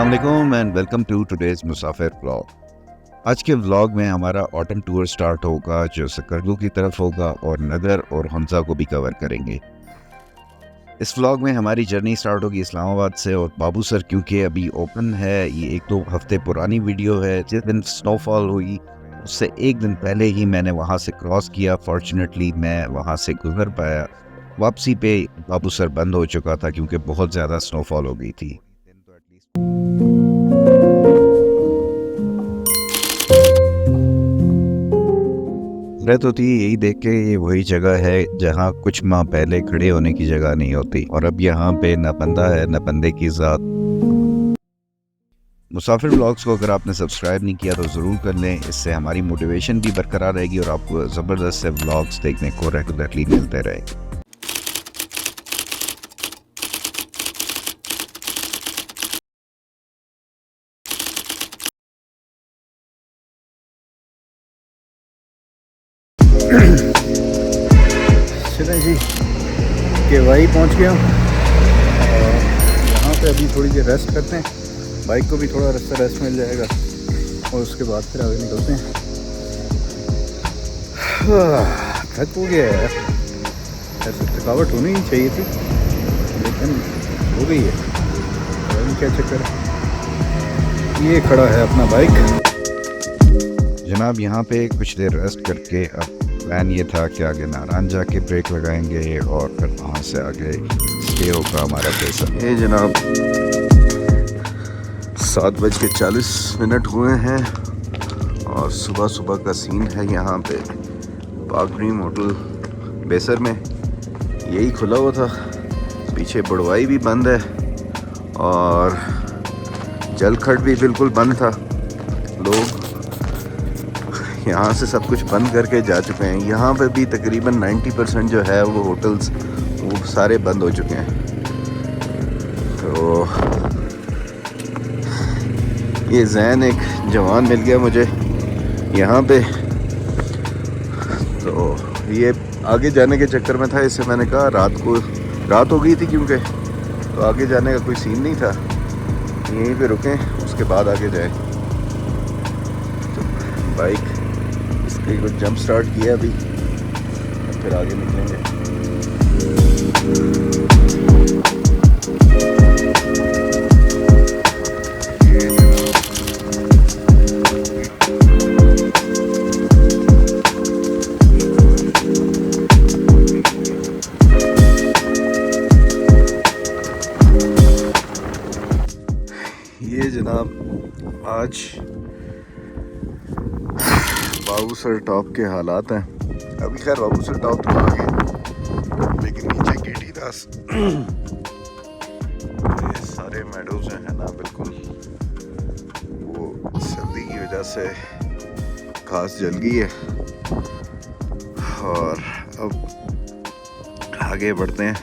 अस्सलाम वालेकुम and welcome to today's Musafir vlog. आज के व्लॉग में हमारा ऑटम टूर स्टार्ट होगा जो सकरदू की तरफ होगा और नगर और हमजा को भी कवर करेंगे। इस व्लॉग में हमारी जर्नी स्टार्ट होगी इस्लामाबाद से और बाबूसर क्योंकि अभी ओपन है। ये 1-2 हफ्ते पुरानी वीडियो है। जिस दिन स्नोफॉल हुई उससे एक दिन पहले ही मैंने वहाँ से क्रॉस किया। फॉर्चुनेटली मैं वहाँ से गुजर पाया। वापसी पे बाबूसर बंद हो चुका था क्योंकि बहुत ज़्यादा स्नोफॉल हो गई थी। हसरत होती है यही देख के ये वही जगह है जहाँ कुछ माह पहले खड़े होने की जगह नहीं होती और अब यहाँ पे न बंदा है न बंदे की ज़ात। मुसाफिर व्लॉग्स को अगर आपने सब्सक्राइब नहीं किया तो ज़रूर कर लें। इससे हमारी मोटिवेशन भी बरकरार रहेगी और आपको ज़बरदस्त से व्लॉग्स देखने को रेगुलरली मिलते रहेंगे। चलें जी के वाई पहुँच गया हूँ। यहाँ पे अभी थोड़ी देर रेस्ट करते हैं। बाइक को भी थोड़ा रास्ता रेस्ट मिल जाएगा और उसके बाद फिर आगे निकलते हैं। थक हो गया है, ऐसे थकावट होनी ही चाहिए थी लेकिन हो गई है। क्या चक्कर है, ये खड़ा है अपना बाइक। जनाब यहाँ पे कुछ देर रेस्ट करके अब प्लान ये था कि आगे नारायण जाके ब्रेक लगाएंगे और फिर वहाँ से आगे स्टे होगा हमारा पैसा। ये जनाब 7:40 हुए हैं और सुबह सुबह का सीन है यहाँ पे पाक ड्रीम होटल बेसर में। यही खुला हुआ था, पीछे बड़वाई भी बंद है और जलखट भी बिल्कुल बंद था। लोग यहाँ से सब कुछ बंद करके जा चुके हैं। यहाँ पे भी तकरीबन 90% जो है वो होटल्स वो सारे बंद हो चुके हैं। तो ये जैन एक जवान मिल गया मुझे यहाँ पे, तो ये आगे जाने के चक्कर में था। इससे मैंने कहा रात हो गई थी क्योंकि, तो आगे जाने का कोई सीन नहीं था, यहीं पे रुकें उसके बाद आगे जाएं। तो बाइक कुछ जंप स्टार्ट किया अभी, फिर आगे निकलेंगे। ये जनाब आज बाबूसर टॉप के हालात हैं। अभी खैर बाबूसर टॉप तो आ गए लेकिन नीचे केटी दास ये सारे मेडोज जो हैं ना बिल्कुल वो सर्दी की वजह से घास जल गई है। और अब आगे बढ़ते हैं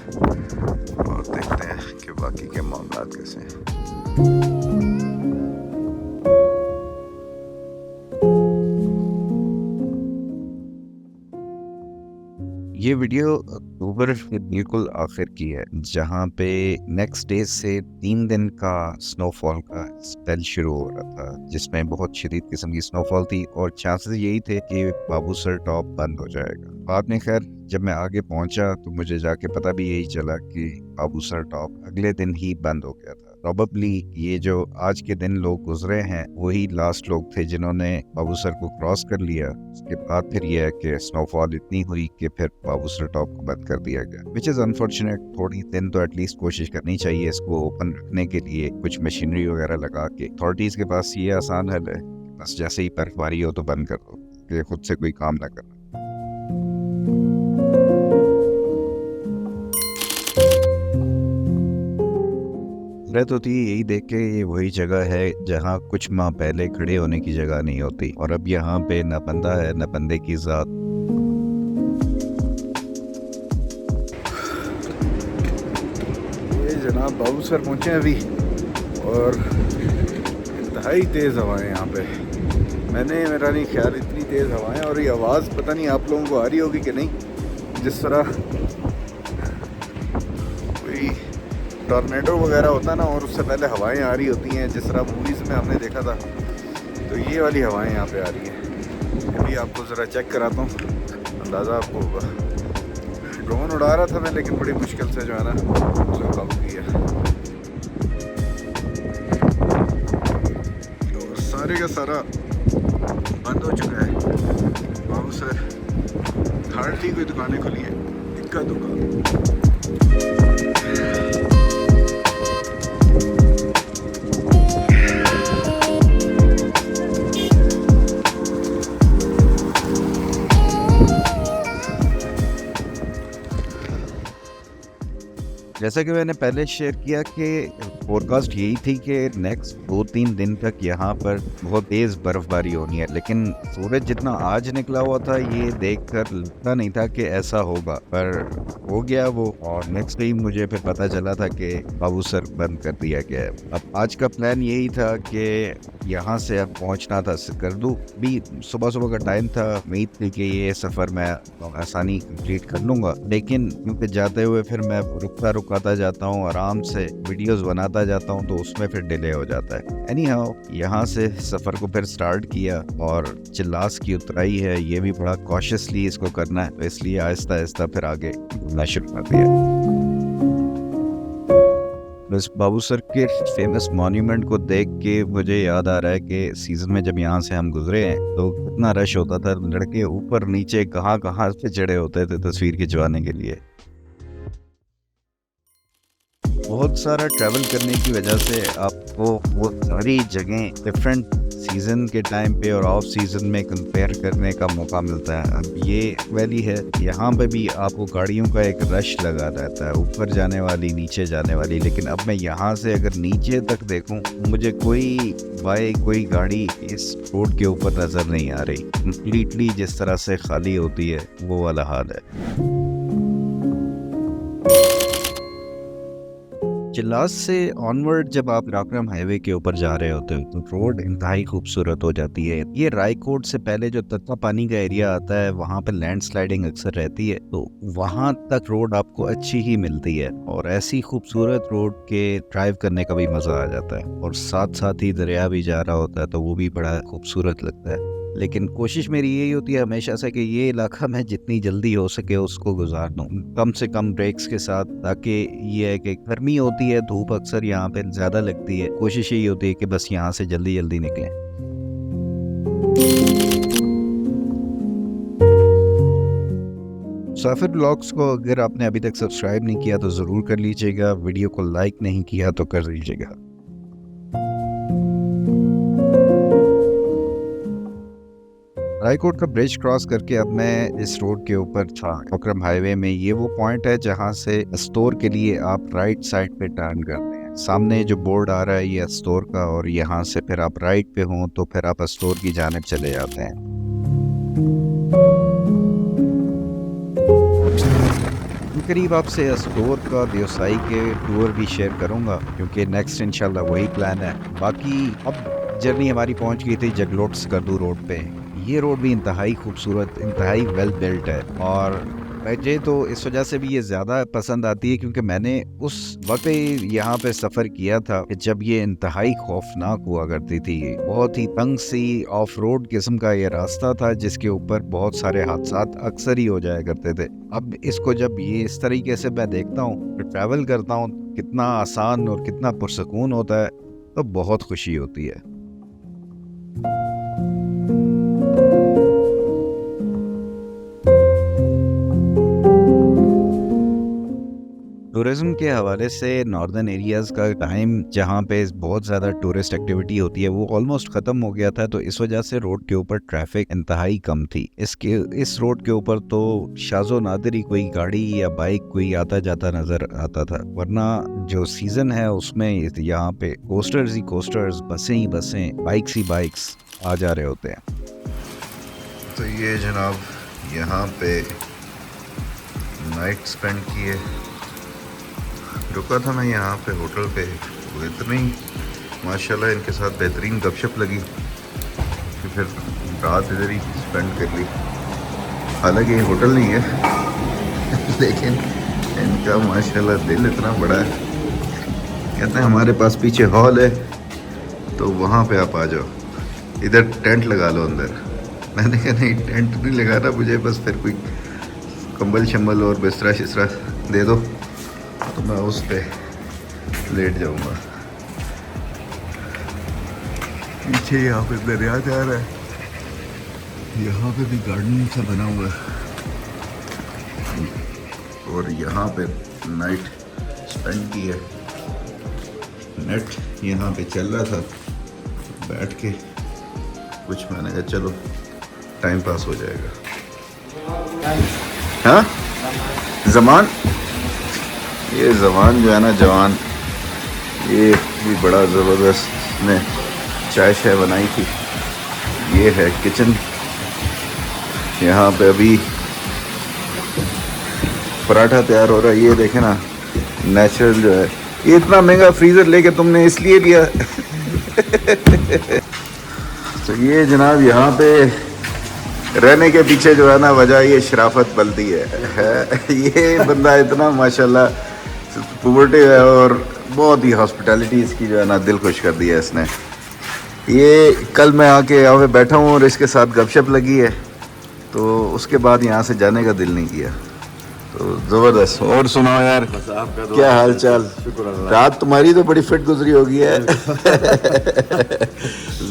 और देखते हैं कि बाकी के मामला कैसे हैं। ये वीडियो अक्टूबर के बिल्कुल आखिर की है जहाँ पे नेक्स्ट डे से 3 दिन का स्नोफॉल का स्पेल शुरू हो रहा था जिसमें बहुत शदीद किस्म की स्नोफॉल थी और चांसेस यही थे कि बाबूसर टॉप बंद हो जाएगा। बाद में खैर जब मैं आगे पहुंचा तो मुझे जाके पता भी यही चला कि बाबूसर टॉप अगले दिन ही बंद हो गया था। प्रोबेबली ये जो आज के दिन लोग गुजरे हैं वही लास्ट लोग थे जिन्होंने बाबूसर को क्रॉस कर लिया। उसके बाद फिर यह है कि स्नोफॉल इतनी हुई कि फिर बाबूसर टॉप को बंद कर दिया गया, विच इज़ अनफॉर्चुनेट। थोड़ी दिन तो एटलीस्ट कोशिश करनी चाहिए इसको ओपन रखने के लिए, कुछ मशीनरी वगैरह लगा के। अथॉरिटीज़ के पास ये आसान हल है, बस जैसे ही बर्फबारी हो तो बंद कर दो, कि खुद से कोई काम ना करना। हसरत होती है यही देख के ये वही जगह है जहाँ कुछ माह पहले खड़े होने की जगह नहीं होती और अब यहाँ पे न बंदा है न बंदे की ज़ात। ये जनाब बाबूसर पहुँचे अभी और इंतहाई तेज़ हवाएं यहाँ पे। मेरा नहीं ख्याल इतनी तेज़ हवाएं और ये आवाज़ पता नहीं आप लोगों को आ रही होगी कि नहीं, जिस तरह कोई टॉर्नेडो वगैरह होता है ना, और उससे पहले हवाएं आ रही होती हैं, जिस तरह मूवीज़ में हमने देखा था, तो ये वाली हवाएं यहाँ पे आ रही हैं। अभी आपको ज़रा चेक कराता हूँ, अंदाज़ा आपको होगा। ड्रोन उड़ा रहा था मैं, लेकिन बड़ी मुश्किल से जो है ना उसको काबू किया। तो सारे का सारा बंद हो चुका है। बाबू सर हार्डली कोई दुकानें खुली हैं, इक्का दुकान। जैसा कि मैंने पहले शेयर किया कि फोरकास्ट यही थी कि नेक्स्ट 2-3 दिन तक यहाँ पर बहुत तेज़ बर्फ़बारी होनी है, लेकिन सूरज जितना आज निकला हुआ था ये देखकर लगता नहीं था कि ऐसा होगा, पर हो गया वो। और नेक्स्ट डे मुझे फिर पता चला था कि बाबू सर बंद कर दिया गया है। अब आज का प्लान यही था कि यहाँ से अब पहुँचना था सिकरदू। भी सुबह सुबह का टाइम था, उम्मीद थी कि ये सफ़र मैं आसानी कंप्लीट कर लूँगा, लेकिन क्योंकि जाते हुए फिर मैं रुकाता जाता हूँ, आराम से वीडियोस बनाता जाता हूँ, तो उसमें फिर डिले हो जाता है। एनी हाउ यहाँ से सफ़र को फिर स्टार्ट किया और चिल्लास की उतराई है, ये भी बड़ा कॉशियसली इसको करना है, तो इसलिए आहिस्ता आहिस्ता फिर आगे घूमना शुरू कर दिया। बस बाबू सर के फेमस मॉन्यूमेंट को देख के मुझे याद आ रहा है कि सीज़न में जब यहाँ से हम गुजरे हैं तो कितना रश होता था, लड़के ऊपर नीचे कहाँ से चढ़े होते थे तस्वीर खिंचवाने के लिए। बहुत सारा ट्रैवल करने की वजह से आपको वो सारी जगह डिफरेंट सीज़न के टाइम पे और ऑफ सीज़न में कंपेयर करने का मौका मिलता है। अब ये वैली है, यहाँ पे भी आपको गाड़ियों का एक रश लगा रहता है, ऊपर जाने वाली नीचे जाने वाली। लेकिन अब मैं यहाँ से अगर नीचे तक देखूँ, मुझे कोई बाइक कोई गाड़ी इस रोड के ऊपर नज़र नहीं आ रही। कंप्लीटली जिस तरह से खाली होती है वो वाला हाल है। चिल्लास से ऑनवर्ड जब आप राकरम हाईवे के ऊपर जा रहे होते हो तो रोड इंतहाई खूबसूरत हो जाती है। ये रायकोट से पहले जो तत्ता पानी का एरिया आता है वहाँ पे लैंडस्लाइडिंग अक्सर रहती है, तो वहाँ तक रोड आपको अच्छी ही मिलती है और ऐसी खूबसूरत रोड के ड्राइव करने का भी मजा आ जाता है। और साथ साथ ही दरिया भी जा रहा होता है तो वो भी बड़ा खूबसूरत लगता है। लेकिन कोशिश मेरी यही होती है हमेशा से कि ये इलाका मैं जितनी जल्दी हो सके उसको गुजार दूँ, कम से कम ब्रेक्स के साथ, ताकि ये है कि गर्मी होती है, धूप अक्सर यहाँ पे ज़्यादा लगती है। कोशिश यही होती है कि बस यहाँ से जल्दी जल्दी निकलें। मुसाफिर ब्लॉग्स को अगर आपने अभी तक सब्सक्राइब नहीं किया तो ज़रूर कर लीजिएगा, वीडियो को लाइक नहीं किया तो कर लीजिएगा। रायकोट का ब्रिज क्रॉस करके अब मैं इस रोड के ऊपर था राकरम हाईवे में। ये वो पॉइंट है जहाँ से स्टोर के लिए आप राइट साइड पे टर्न करते हैं। सामने जो बोर्ड आ रहा है ये स्टोर का, और यहाँ से फिर आप राइट पे हो तो फिर आप स्टोर की जानिब चले जाते हैं। करीब आपसे स्टोर का दियोसाई के टूर भी शेयर करूँगा, क्योंकि नेक्स्ट इंशाल्लाह वही प्लान है। बाकी अब जर्नी हमारी पहुँच गई थी जगलोट स्कर्दू रोड पे। ये रोड भी इंतहाई खूबसूरत, इंतहाई वेल बिल्ट है, और मुझे तो इस वजह से भी ये ज़्यादा पसंद आती है क्योंकि मैंने उस वक्त यहाँ पे सफ़र किया था कि जब ये इंतहाई खौफनाक हुआ करती थी। बहुत ही तंग सी ऑफ रोड किस्म का ये रास्ता था जिसके ऊपर बहुत सारे हादसात अक्सर ही हो जाया करते थे। अब इसको जब ये इस तरीके से मैं देखता हूँ, ट्रैवल करता हूँ, कितना आसान और कितना पुरसकून होता है, तो बहुत खुशी होती है। टूरिज्म के हवाले से नॉर्दर्न एरियाज़ का टाइम जहाँ पे बहुत ज़्यादा टूरिस्ट एक्टिविटी होती है वो ऑलमोस्ट ख़त्म हो गया था, तो इस वजह से रोड के ऊपर ट्रैफिक इंतहाई कम थी। इस रोड के ऊपर तो शाज़ो नादिर ही कोई गाड़ी या बाइक कोई आता जाता नज़र आता था, वरना जो सीज़न है उसमें यहाँ पे कोस्टर्स ही कोस्टर्स, बसें ही बसें, बाइक्स ही बाइक्स आ जा रहे होते हैं। तो ये जनाब यहाँ पे नाइट स्पेंड किए, रुका था मैं यहाँ पे होटल पे, वो इतनी माशाल्लाह इनके साथ बेहतरीन गपशप लगी कि फिर रात इधर ही स्पेंड कर ली। हालांकि ये होटल नहीं है लेकिन इनका माशाल्लाह दिल इतना बड़ा है कहते हैं हमारे पास पीछे हॉल है तो वहाँ पे आप आ जाओ, इधर टेंट लगा लो अंदर। मैंने कहा नहीं टेंट नहीं लगाना मुझे, बस फिर कोई कंबल शंबल और बिस्तरा शिस्तरा दे दो तो मैं उस पे लेट जाऊँगा। पीछे यहाँ पे दरिया जा रहा है, यहाँ पे भी गार्डन सा बना हुआ है और यहाँ पे नाइट स्पेंड की है। नेट यहाँ पे चल रहा था, बैठ के कुछ मैंने कहा चलो टाइम पास हो जाएगा। हाँ जमान, ये जमान जो है ना जवान, ये भी बड़ा ज़बरदस्त ने चाय शाय बनाई थी। ये है किचन, यहाँ पे अभी पराठा तैयार हो रहा है। ये देखे ना नेचुरल जो है, ये इतना महंगा फ्रीज़र लेके तुमने इसलिए लिया तो ये जनाब यहाँ पे रहने के पीछे जो है ना वजह ये शराफत पलती है। ये बंदा इतना माशाल्लाह पुबर्टी है और बहुत ही हॉस्पिटैलिटी इसकी जो है ना दिल खुश कर दिया इसने। ये कल मैं आके यहाँ पे बैठा हूँ और इसके साथ गपशप लगी है तो उसके बाद यहाँ से जाने का दिल नहीं किया। तो ज़बरदस्त। और सुनाओ यार, क्या हाल चाल? रात तुम्हारी तो बड़ी फिट गुजरी होगी है।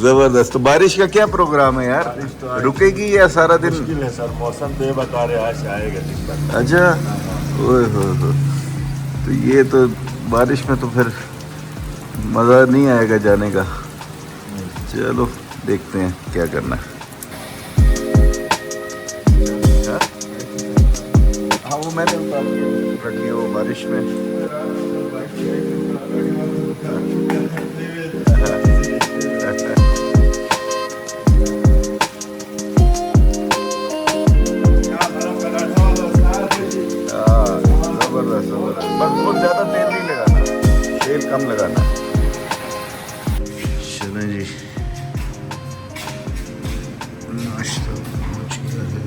ज़बरदस्त। तो बारिश का क्या प्रोग्राम है यार, रुकेगी या सारा दिन? मुश्किल है सर, मौसम बेबकार है, आज आएगा दिन। अच्छा, ओए हो। तो ये तो बारिश में तो फिर मज़ा नहीं आएगा जाने का। चलो देखते हैं क्या करना है। हाँ वो मैंने रख लिया वो बारिश में। ज़बरदस्त ज़बरदस्त। बस बहुत ज़्यादा तेल नहीं लगाना, तेल कम लगाना। चलें जी, नाश्ता पहुँच गया है।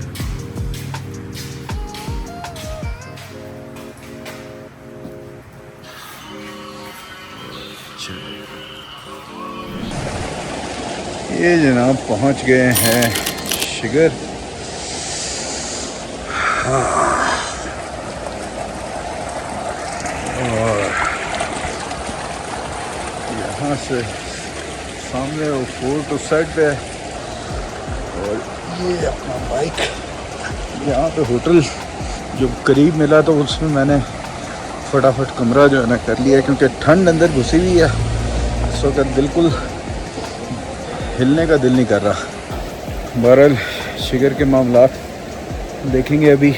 ये जनाब पहुंच गए हैं शिगर। और यहाँ से सामने वो फोर्ट उस साइड पे है और ये अपना बाइक। यहाँ पे होटल जो करीब मिला तो उसमें मैंने फटाफट कमरा जो है ना कर लिया, क्योंकि ठंड अंदर घुसी हुई है इस वक्त, बिल्कुल हिलने का दिल नहीं कर रहा। बहरहाल शिगर के मामलात देखेंगे। अभी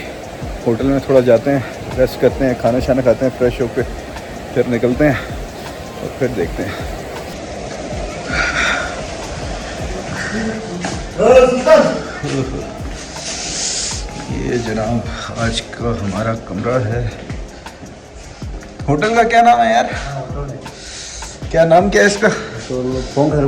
होटल में थोड़ा जाते हैं, रेस्ट करते हैं, खाना शाना खाते हैं, फ्रेश होकर फिर निकलते हैं और फिर देखते हैं। ये जनाब आज का हमारा कमरा है। होटल का क्या नाम है यार? क्या नाम क्या है इसका? फोंकर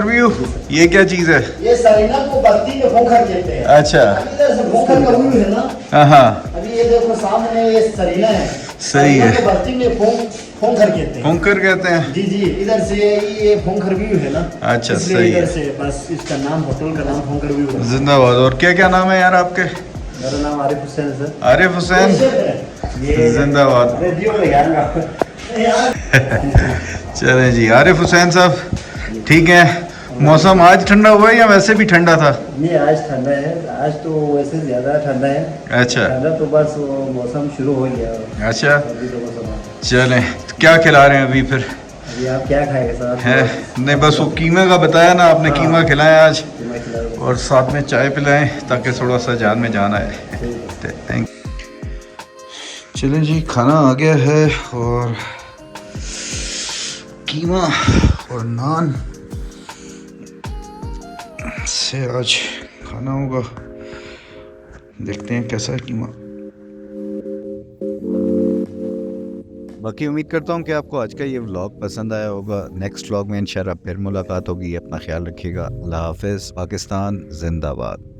व्यू। ये क्या चीज़ है? ये सरीना को बस्ती में फोंकर कहते हैं। अच्छा। इधर से फोंकर का व्यू है ना। हाँ, अभी ये देखो सामने ये सरीना है। सही है। सरीना को बस्ती में फोंकर कहते हैं। फोंकर कहते हैं। जी जी, इधर से ये फोंकर व्यू है ना। अच्छा, इसलिए सही है। इधर से बस इसका नाम, होटल का नाम फोंकर व्यू है। जिंदाबाद। और क्या क्या नाम है यार आपके? मेरा नाम आरिफ हुसैन है सर। आरिफ हुसैन, ये जिंदाबाद। रेडियो लगाऊंगा चलें जी, आरिफ हुसैन साहब ठीक है। मौसम आज ठंडा हुआ है या वैसे भी ठंडा था? नहीं, आज ठंडा है। आज तो वैसे ज़्यादा ठंडा है। अच्छा। ठंडा तो बस मौसम शुरू हो गया। अच्छा, अभी तो मौसम चलें। तो क्या खिला रहे हैं अभी फिर? अभी आप क्या खाएंगे सर? है नहीं, बस वो कीमा का बताया ना आपने, कीमा खिलाएं आज मैं खिला दूँ। और साथ में चाय पिलाएं ताकि थोड़ा सा जान में जान आए। ठीक है। थैंक। चलें जी, खाना आ गया है और कीमा और नान से आज खाना होगा। देखते हैं कैसा है कीमा। बाकी उम्मीद करता हूँ कि आपको आज का ये व्लॉग पसंद आया होगा। नेक्स्ट व्लॉग में इंशाल्लाह फिर मुलाकात होगी। अपना ख्याल रखिएगा। अल्लाह हाफिज़। पाकिस्तान जिंदाबाद।